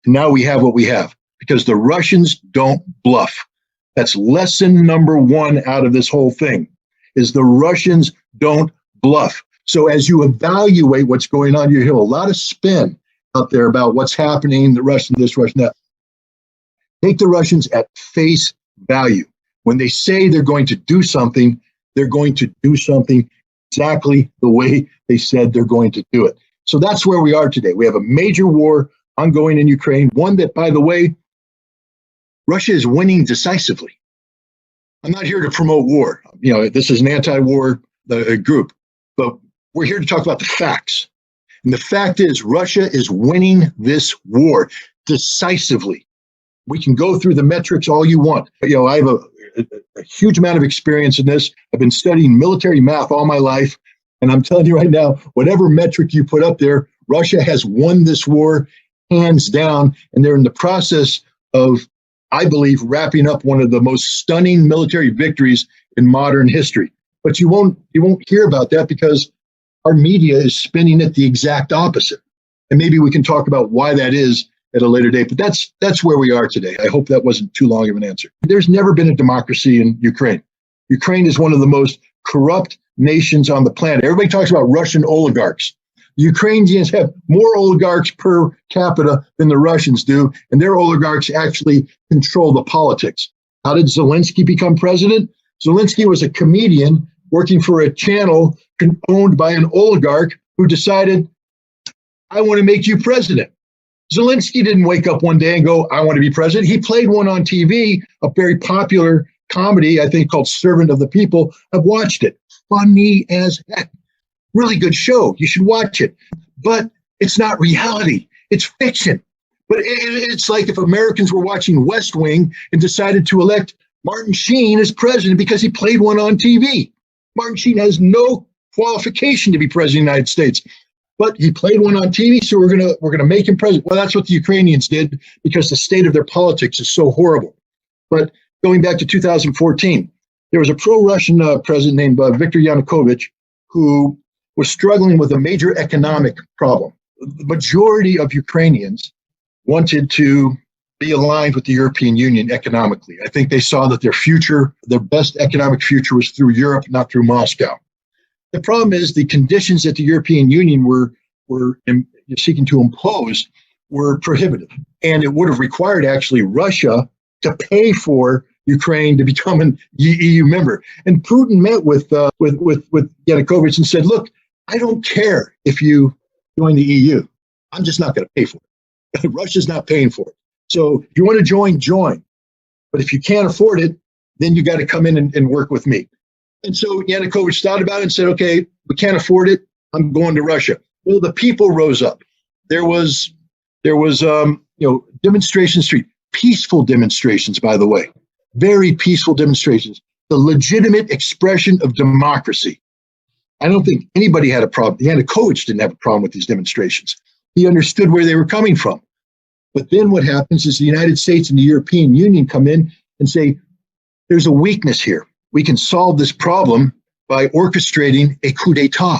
And now we have what we have because the Russians don't bluff. That's lesson number one out of this whole thing, is the Russians don't bluff. So as you evaluate what's going on, you hear a lot of spin out there about what's happening, the Russian this, Russian that. Take the Russians at face value. When they say they're going to do something, they're going to do something exactly the way they said they're going to do it. So that's where we are today. We have a major war ongoing in Ukraine, one that, by the way, Russia is winning decisively. I'm not here to promote war. This is an anti-war group, but we're here to talk about the facts. And the fact is, Russia is winning this war decisively. We can go through the metrics all you want. I have a huge amount of experience in this. I've been studying military math all my life. And I'm telling you right now, whatever metric you put up there, Russia has won this war hands down. And they're in the process of, I believe, wrapping up one of the most stunning military victories in modern history. But you won't hear about that because our media is spinning it the exact opposite. And maybe we can talk about why that is at a later date. But that's where we are today. I hope that wasn't too long of an answer. There's never been a democracy in Ukraine. Ukraine is one of the most corrupt nations on the planet. Everybody talks about Russian oligarchs. The Ukrainians have more oligarchs per capita than the Russians do, and their oligarchs actually control the politics. How did Zelensky become president? Zelensky was a comedian working for a channel owned by an oligarch who decided, I want to make you president. Zelensky didn't wake up one day and go, I want to be president. He played one on TV, a very popular comedy, I think, called Servant of the People. I've watched it. Funny as heck. Really good show. You should watch it. But it's not reality. It's fiction. But it's like if Americans were watching West Wing and decided to elect Martin Sheen as president because he played one on TV. Martin Sheen has no qualification to be president of the United States. But he played one on TV, so we're gonna make him president. Well, that's what the Ukrainians did because the state of their politics is so horrible. But going back to 2014, there was a pro-Russian president named Viktor Yanukovych who was struggling with a major economic problem. The majority of Ukrainians wanted to be aligned with the European Union economically. I think they saw that their best economic future was through Europe, not through Moscow. The problem is the conditions that the European Union were seeking to impose were prohibitive. And it would have required actually Russia to pay for Ukraine to become an EU member. And Putin met with Yanukovych and said, look, I don't care if you join the EU. I'm just not going to pay for it. Russia's not paying for it. So if you want to join. But if you can't afford it, then you got to come in and work with me. And so Yanukovych thought about it and said, okay, we can't afford it. I'm going to Russia. Well, the people rose up. There was demonstration street, peaceful demonstrations, by the way, very peaceful demonstrations, the legitimate expression of democracy. I don't think anybody had a problem. Yanukovych didn't have a problem with these demonstrations. He understood where they were coming from. But then what happens is the United States and the European Union come in and say, there's a weakness here. We can solve this problem by orchestrating a coup d'etat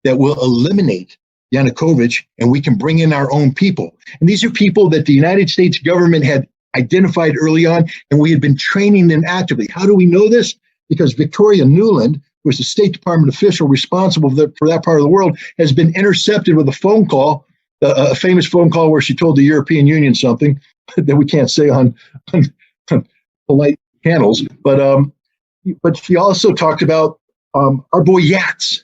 that will eliminate Yanukovych, and we can bring in our own people. And these are people that the United States government had identified early on, and we had been training them actively. How do we know this? Because Victoria Nuland, who was the State Department official responsible for that part of the world, has been intercepted with a phone call, a famous phone call where she told the European Union something that we can't say on polite channels. But she also talked about our boy Yats.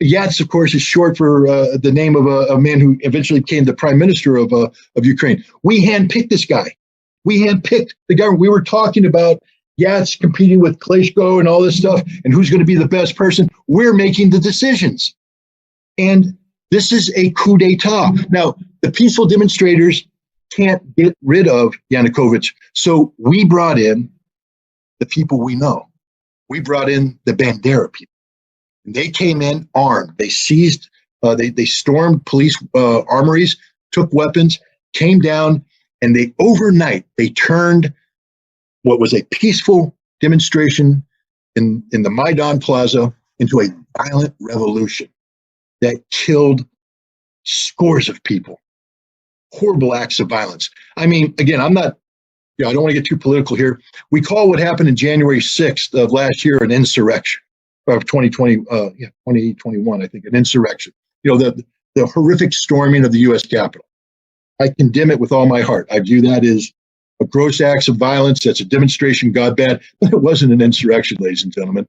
Yats, of course, is short for the name of a man who eventually became the prime minister of Ukraine. We handpicked this guy. We handpicked the government. We were talking about Yats competing with Klitschko and all this stuff, and who's going to be the best person. We're making the decisions. And this is a coup d'etat. Now, the peaceful demonstrators can't get rid of Yanukovych. So we brought in the people we know. We brought in the Bandera people. And they came in armed. They seized, they stormed police armories, took weapons, came down, and overnight, they turned what was a peaceful demonstration in the Maidan Plaza into a violent revolution that killed scores of people. horrible acts of violence. I mean, again, I don't want to get too political here. We call what happened in January 6th of last year an insurrection, of 2021, I think, an insurrection. The horrific storming of the U.S. Capitol. I condemn it with all my heart. I view that as a gross acts of violence. That's a demonstration God bad, but it wasn't an insurrection, ladies and gentlemen.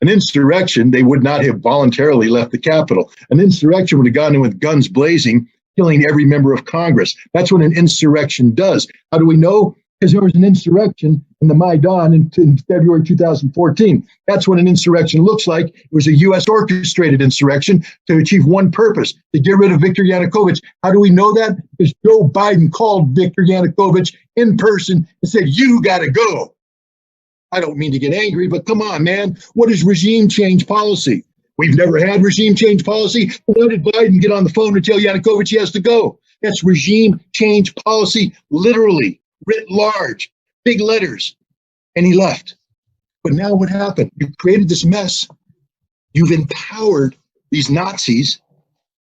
An insurrection, they would not have voluntarily left the Capitol. An insurrection would have gone in with guns blazing, killing every member of Congress. That's what an insurrection does. How do we know? Because there was an insurrection in the Maidan in February 2014. That's what an insurrection looks like. It was a U.S. orchestrated insurrection to achieve one purpose, to get rid of Viktor Yanukovych. How do we know that? Because Joe Biden called Viktor Yanukovych in person and said, "You got to go." I don't mean to get angry, but come on, man. What is regime change policy? We've never had regime change policy. Why did Biden get on the phone and tell Yanukovych he has to go? That's regime change policy, literally. Writ large, big letters, and he left. But now what happened? You've created this mess. You've empowered these Nazis,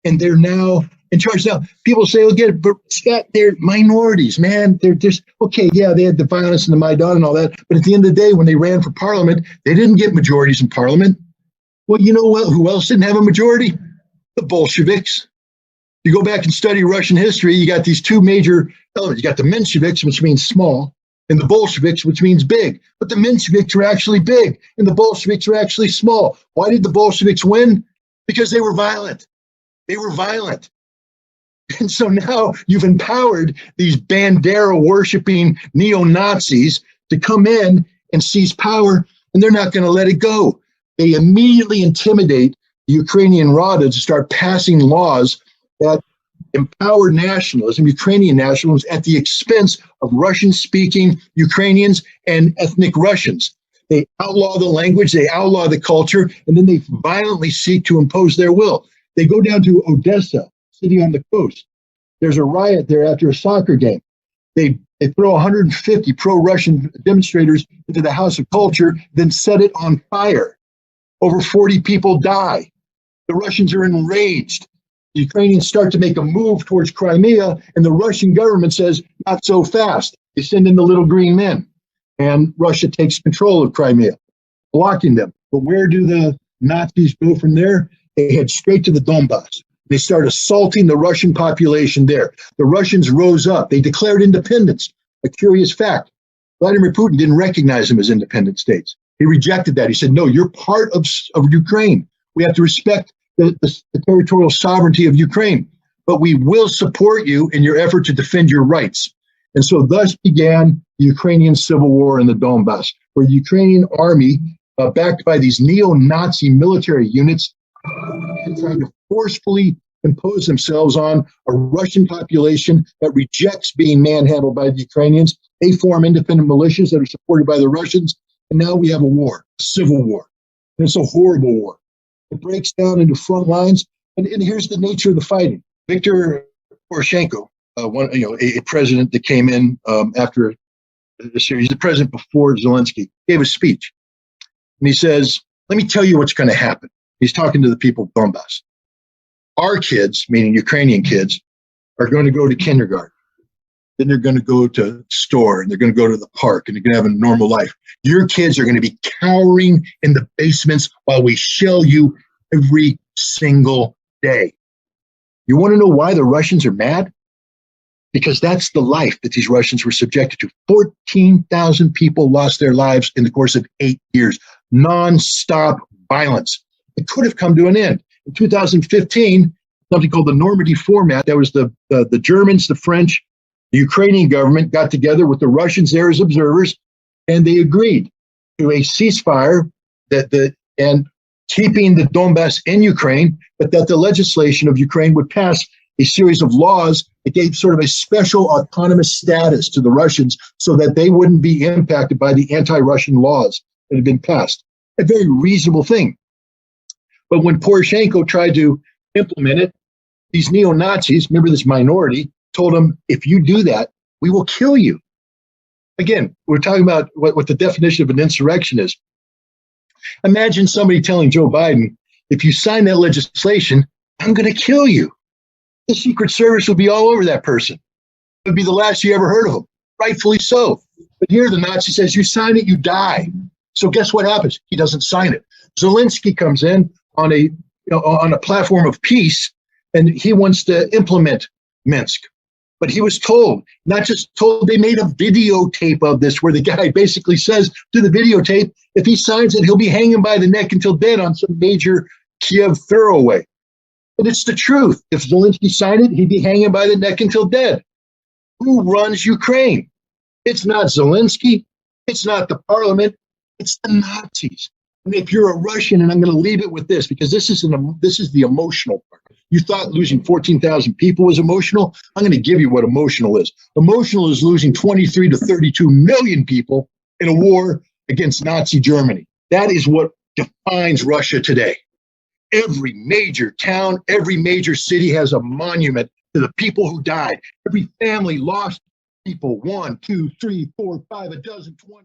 and they're now in charge. Now, people say, but Scott, they're minorities, man. They're just, okay, yeah, they had the violence in the Maidan and all that, but at the end of the day, when they ran for parliament, they didn't get majorities in parliament. Well, you know what? Who else didn't have a majority? The Bolsheviks. You go back and study Russian history, you got these two major elements. You got the Mensheviks, which means small, and the Bolsheviks, which means big. But the Mensheviks were actually big, and the Bolsheviks were actually small. Why did the Bolsheviks win? Because they were violent. They were violent. And so now you've empowered these Bandera-worshiping neo-Nazis to come in and seize power, and they're not going to let it go. They immediately intimidate the Ukrainian Rada to start passing laws that empower nationalism, Ukrainian nationalism, at the expense of Russian-speaking Ukrainians and ethnic Russians. They outlaw the language, they outlaw the culture, and then they violently seek to impose their will. They go down to Odessa, city on the coast. There's a riot there after a soccer game. They throw 150 pro-Russian demonstrators into the House of Culture, then set it on fire. Over 40 people die. The Russians are enraged. The Ukrainians start to make a move towards Crimea, and the Russian government says, not so fast. They send in the little green men, and Russia takes control of Crimea, blocking them. But where do the Nazis go from there? They head straight to the Donbass. They start assaulting the Russian population there. The Russians rose up. They declared independence. A curious fact, Vladimir Putin didn't recognize them as independent states. He rejected that. He said, no, you're part of Ukraine. We have to respect the territorial sovereignty of Ukraine, but we will support you in your effort to defend your rights. And so thus began the Ukrainian civil war in the Donbass, where the Ukrainian army, backed by these neo-Nazi military units, trying to forcefully impose themselves on a Russian population that rejects being manhandled by the Ukrainians. They form independent militias that are supported by the Russians, and now we have a war, a civil war. And it's a horrible war. It breaks down into front lines, and here's the nature of the fighting. Viktor Poroshenko, a president that came in after the series, the president before Zelensky, gave a speech. And he says, let me tell you what's going to happen. He's talking to the people of Donbass. Our kids, meaning Ukrainian kids, are going to go to kindergarten. Then they're going to go to the store, and they're going to go to the park, and they're going to have a normal life. Your kids are going to be cowering in the basements while we shell you every single day. You want to know why the Russians are mad? Because that's the life that these Russians were subjected to. 14,000 people lost their lives in the course of 8 years. Non-stop violence. It could have come to an end. In 2015, something called the Normandy Format, that was the Germans, the French, the Ukrainian government got together with the Russians there as observers, and they agreed to a ceasefire and keeping the Donbass in Ukraine, but that the legislation of Ukraine would pass a series of laws that gave sort of a special autonomous status to the Russians so that they wouldn't be impacted by the anti-Russian laws that had been passed. A very reasonable thing. But when Poroshenko tried to implement it, these neo-Nazis, remember this minority, told him, if you do that, we will kill you. Again, we're talking about what the definition of an insurrection is. Imagine somebody telling Joe Biden, if you sign that legislation, I'm going to kill you. The Secret Service will be all over that person. would be the last you ever heard of him. Rightfully so. But here the Nazi says, you sign it, you die. So guess what happens? He doesn't sign it. Zelensky comes in on a platform of peace, and he wants to implement Minsk. But he was told, not just told, they made a videotape of this where the guy basically says to the videotape, if he signs it, he'll be hanging by the neck until dead on some major Kiev thoroughway. And it's the truth. If Zelensky signed it, he'd be hanging by the neck until dead. Who runs Ukraine? It's not Zelensky. It's not the parliament. It's the Nazis. And if you're a Russian, and I'm going to leave it with this, because this is the emotional part. You thought losing 14,000 people was emotional? I'm going to give you what emotional is. Emotional is losing 23 to 32 million people in a war against Nazi Germany. That is what defines Russia today. Every major town, every major city has a monument to the people who died. Every family lost people, 1, 2, 3, 4, 5, a dozen, 20.